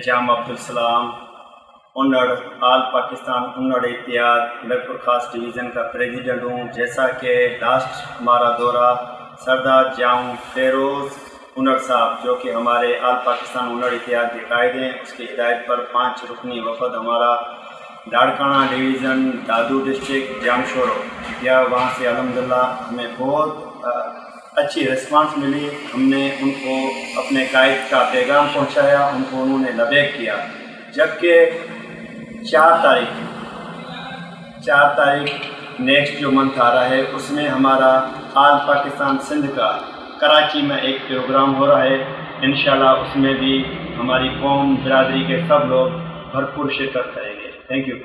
جام عبدالسلام انڑ آل پاکستان انڑ اتحاد میرپور خاص ڈویژن کا پریزیڈنٹ ہوں. جیسا کہ لاسٹ ہمارا دورہ سردار جام فیروز انڑ صاحب جو کہ ہمارے آل پاکستان انڑ اتحاد کے قائد ہیں، اس کی ہدایت پر 5 رکنی وفد ہمارا لاڑکانہ ڈویژن دادو ڈسٹرکٹ جام شورو گیا. وہاں سے الحمدللہ ہمیں بہت اچھی رسپانس ملی. ہم نے ان کو اپنے قائد کا پیغام پہنچایا، انہوں نے لبیک کیا. جبکہ 4 تاریخ نیکسٹ جو منتھ آ رہا ہے، اس میں ہمارا آل پاکستان سندھ کا کراچی میں ایک پروگرام ہو رہا ہے. انشاءاللہ اس میں بھی ہماری قوم برادری کے سب لوگ بھرپور شرکت کریں گے. Thank you.